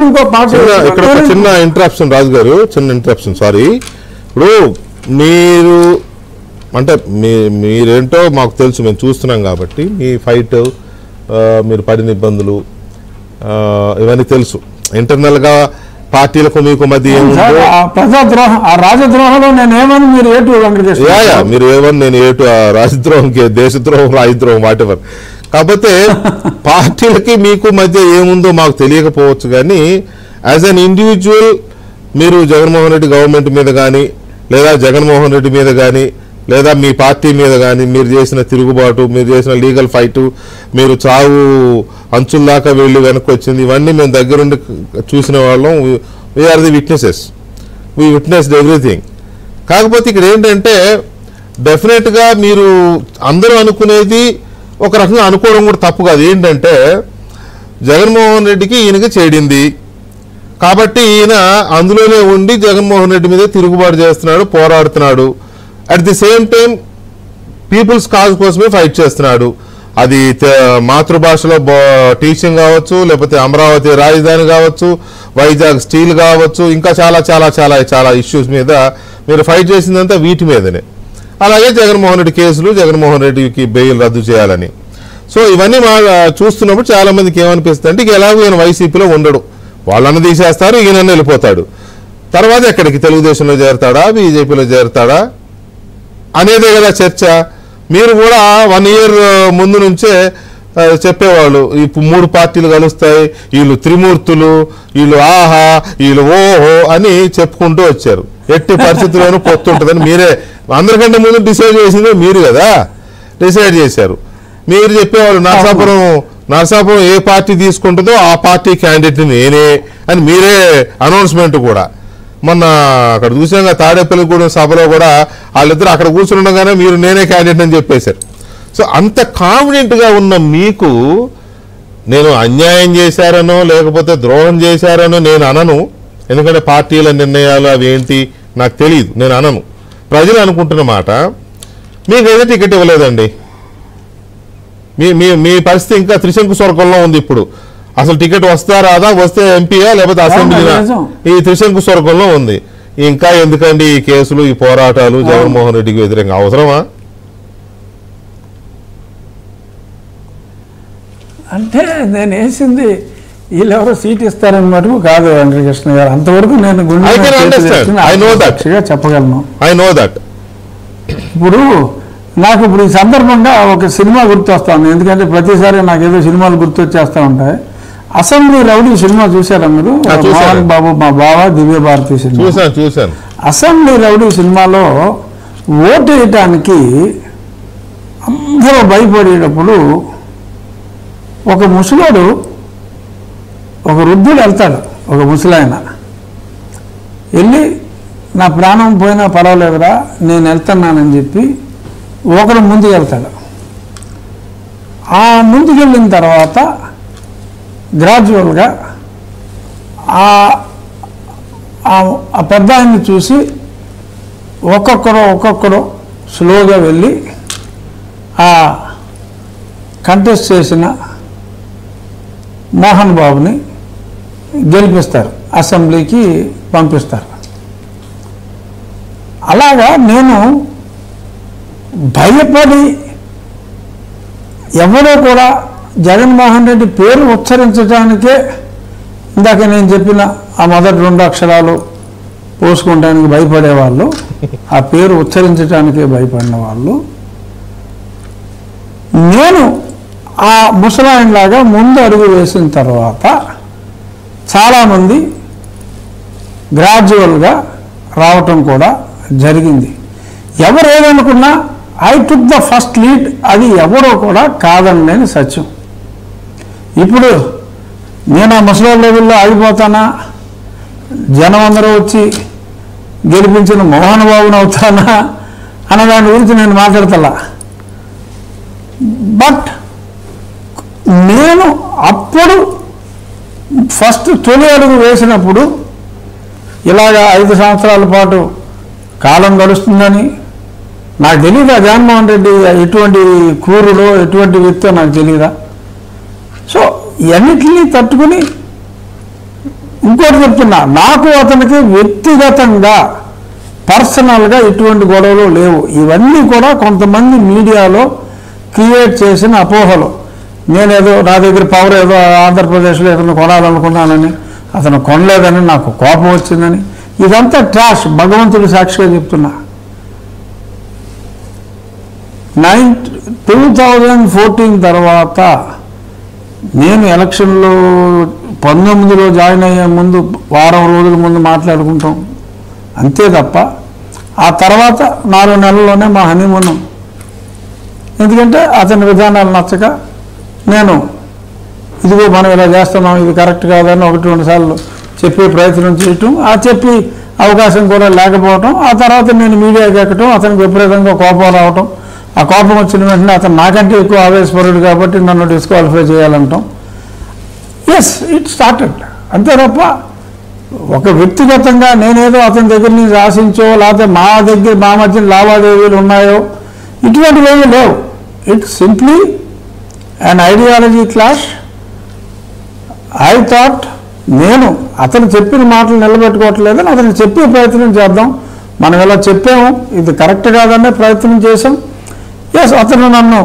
ఇంకో పార్టీ. ఇక్కడ చిన్న ఇంటరప్షన్ రాజు గారు, చిన్న ఇంటరప్షన్, సారీ. ఇప్పుడు మీరు అంటే మీరేంటో మాకు తెలుసు, మేము చూస్తున్నాం కాబట్టి మీ ఫైట్, మీరు పడిన ఇబ్బందులు ఇవన్నీ తెలుసు. ఇంటర్నల్ గా పార్టీలకు మీకు మధ్య ప్రజాద్రోహం, ఆ రాజద్రోహంలో నేను ఏమని మీరు ఏటు మీరు ఏమని నేను ఏటు రాజద్రోహం, దేశద్రోహం, రాజద్రోహం, వాటెవర్. కాకపోతే పార్టీలకి మీకు మధ్య ఏముందో మాకు తెలియకపోవచ్చు, కానీ యాజ్ అన్ ఇండివిజువల్ మీరు జగన్మోహన్ రెడ్డి గవర్నమెంట్ మీద కానీ, లేదా జగన్మోహన్ రెడ్డి మీద కానీ, లేదా మీ పార్టీ మీద కానీ మీరు చేసిన తిరుగుబాటు, మీరు చేసిన లీగల్ ఫైటు, మీరు చావు అంచుల దాకా వెళ్ళి వెనక్కి వచ్చింది, ఇవన్నీ మేము దగ్గరుండి చూసిన వాళ్ళం. We are the witnesses, we witnessed everything. కాకపోతే ఇక్కడ ఏంటంటే డెఫినెట్గా మీరు అందరూ అనుకునేది ఒక రకంగా అనుకోవడం కూడా తప్పు కాదు. ఏంటంటే జగన్మోహన్ రెడ్డికి ఈయనకి చేడింది కాబట్టి ఈయన అందులోనే ఉండి జగన్మోహన్ రెడ్డి మీద తిరుగుబాటు చేస్తున్నాడు, పోరాడుతున్నాడు. At the same time people's cause కోసమే ఫైట్ చేస్తున్నాడు. అది మాతృభాషలో టీచింగ్ కావచ్చు, లేకపోతే అమరావతి రాజధాని కావచ్చు, వైజాగ్ స్టీల్ కావచ్చు, ఇంకా చాలా చాలా చాలా చాలా ఇష్యూస్ మీద మీరు ఫైట్ చేసిందంతా వీటి మీదనే. అలాగే జగన్మోహన్ రెడ్డి కేసులు, జగన్మోహన్ రెడ్డికి బెయిల్ రద్దు చేయాలని. సో ఇవన్నీ చూస్తున్నప్పుడు చాలా మందికి ఏమనిపిస్తుంది అంటే, ఎలాగో ఈయన వైసీపీలో ఉండడు, వాళ్ళన్న తీసేస్తారు, ఈయన వెళ్ళిపోతాడు, తర్వాత ఎక్కడికి తెలుగుదేశంలో చేరతాడా, బీజేపీలో చేరతాడా అనేదే కదా చర్చ. మీరు కూడా 1 year ముందు నుంచే చెప్పేవాళ్ళు, ఈ 3 పార్టీలు కలుస్తాయి, వీళ్ళు త్రిమూర్తులు, వీళ్ళు ఆహా, వీళ్ళు ఓహో అని చెప్పుకుంటూ వచ్చారు. ఎట్టి పరిస్థితుల్లోనూ పొత్తుంటుందని మీరే అందరికంటే ముందు డిసైడ్ చేసిందే మీరు కదా, డిసైడ్ చేశారు. మీరు చెప్పేవాళ్ళు నరసాపురం ఏ పార్టీ తీసుకుంటుందో ఆ పార్టీ క్యాండిడేట్ నేనే అని మీరే అనౌన్స్మెంట్ కూడా మొన్న అక్కడ చూసాక తాడేపల్లిగూడెం సభలో కూడా వాళ్ళిద్దరు అక్కడ కూర్చుని ఉండగానే మీరు నేనే క్యాండిడేట్ అని చెప్పేశారు. సో అంత కాన్ఫిడెంట్గా ఉన్న మీకు నేను అన్యాయం చేశారనో లేకపోతే ద్రోహం చేశారనో నేను అనను, ఎందుకంటే పార్టీల నిర్ణయాలు అవి ఏంటి నాకు తెలియదు, నేను అనను. ప్రజలు అనుకుంటున్న మాట, మీకు ఏదో టికెట్ ఇవ్వలేదండి, మీ పరిస్థితి ఇంకా త్రిశంకు స్వర్గంలో ఉంది. ఇప్పుడు అసలు టికెట్ వస్తా రాదా, వస్తే ఎంపీయా లేకపోతే అసెంబ్లీనా, ఈ త్రిశంకు స్వర్గంలో ఉంది. ఇంకా ఎందుకండి ఈ కేసులు, ఈ పోరాటాలు జగన్మోహన్ రెడ్డికి వ్యతిరేకంగా అవసరమా? అంటే నేను వేసింది వీళ్ళెవరో సీట్ ఇస్తారని మటుకు కాదు వెంకటకృష్ణ గారు, అంతవరకు నేను చెప్పగలను. I know that. ఇప్పుడు నాకు ఇప్పుడు ఈ సందర్భంగా ఒక సినిమా గుర్తొస్తాను, ఎందుకంటే ప్రతిసారి నాకు ఏదో సినిమాలు గుర్తొచ్చేస్తూ ఉంటాయి. అసెంబ్లీ రౌడీ సినిమా చూసారా మీరు? మోహన్ బాబు మా బావ, దివ్య భారతి సినిమా చూశాను. అసెంబ్లీ రౌడీ సినిమాలో ఓటు వేయటానికి అందరూ భయపడేటప్పుడు ఒక ముసలోడు, ఒక వృద్ధుడు వెళ్తాడు, ఒక ముసలాయన వెళ్ళి నా ప్రాణం పోయినా పర్వాలేదురా నేను వెళ్తున్నానని చెప్పి ఒకరు ముందుకు వెళ్తాడు. ఆ ముందుకెళ్ళిన తర్వాత గ్రాడ్యువల్గా ఆ పెద్ద ఆయన్ని చూసి ఒక్కొక్కరు స్లోగా వెళ్ళి ఆ కంటెస్ట్ చేసిన మోహన్ బాబుని గెలిపిస్తారు, అసెంబ్లీకి పంపిస్తారు. అలాగా నేను భయపడి ఎవరో కూడా జగన్మోహన్ రెడ్డి పేరు ఉచ్చరించడానికే, ఇందాక నేను చెప్పిన ఆ మొదటి 2 అక్షరాలు పోసుకోవడానికి భయపడేవాళ్ళు, ఆ పేరు ఉచ్చరించడానికే భయపడిన వాళ్ళు, నేను ఆ ముసలాయనలాగా ముందు అడుగు వేసిన తర్వాత చాలామంది గ్రాడ్యువల్గా రావటం కూడా జరిగింది. ఎవరు ఏదనుకున్నా I took the first lead, అది ఎవరో కూడా కాదనలేని సత్యం. ఇప్పుడు నేను ఆ ముసలి లెవెల్లో ఆగిపోతానా, జనం అందరూ వచ్చి గెలిపించిన మోహన్ బాబుని అవుతానా అన్న దాని గురించి నేను మాట్లాడతలా. బట్ నేను అప్పుడు ఫస్ట్ తొలి అడుగు వేసినప్పుడు ఇలాగా 5 సంవత్సరాల పాటు కాలం గడుస్తుందని నాకు తెలియదా? జగన్మోహన్ రెడ్డి ఎటువంటి క్రూరులో ఎటువంటి వ్యక్తో నాకు తెలియదా? సో ఇవన్నిటినీ తట్టుకుని ఇంకోటి చెప్తున్నా, నాకు అతనికి వ్యక్తిగతంగా పర్సనల్గా ఎటువంటి గొడవలు లేవు. ఇవన్నీ కూడా కొంతమంది మీడియాలో క్రియేట్ చేసిన అపోహలు. నేనేదో నా దగ్గర పవర్ ఏదో ఆంధ్రప్రదేశ్లో ఏదైనా కొనాలనుకున్నానని, అతను కొనలేదని, నాకు కోపం వచ్చిందని, ఇదంతా ట్రాష్. భగవంతుడి సాక్షిగా చెప్తున్నా. 2014 తర్వాత నేను ఎలక్షన్లో 19లో జాయిన్ అయ్యే ముందు వారం రోజుల ముందు మాట్లాడుకుంటాం అంతే తప్ప, ఆ తర్వాత 4 నెలల్లోనే మా హనీమూన్. ఎందుకంటే అతని విధానాలు నచ్చక నేను ఇదిగో మనం ఇలా చేస్తున్నాం, ఇది కరెక్ట్ కాదని 1-2 సార్లు చెప్పే ప్రయత్నం చేయటం, ఆ చెప్పి అవకాశం కూడా లేకపోవటం, ఆ తర్వాత నేను మీడియాకి ఎక్కటం, అతనికి విపరీతంగా కోపం రావటం, ఆ కోపం వచ్చిన వెంటనే అతను నాకంటే ఎక్కువ ఆవేశపరుడు కాబట్టి నన్ను డిస్క్వాలిఫై చేయాలంటాం. Yes, it started. అంతే తప్ప ఒక వ్యక్తిగతంగా నేనేదో అతని దగ్గర నుంచి ఆశించో, లేకపోతే మా మధ్య లావాదేవీలు ఉన్నాయో, ఇటువంటివి ఏమీ లేవు. It's simply an ideology clash. I thought నేను అతను చెప్పిన మాటలు నిలబెట్టుకోవట్లేదని అతను చెప్పే ప్రయత్నం చేద్దాం. మనం ఇలా చెప్పాము, ఇది కరెక్ట్ కాదనే ప్రయత్నం చేసాం. ఎస్, అతను నన్ను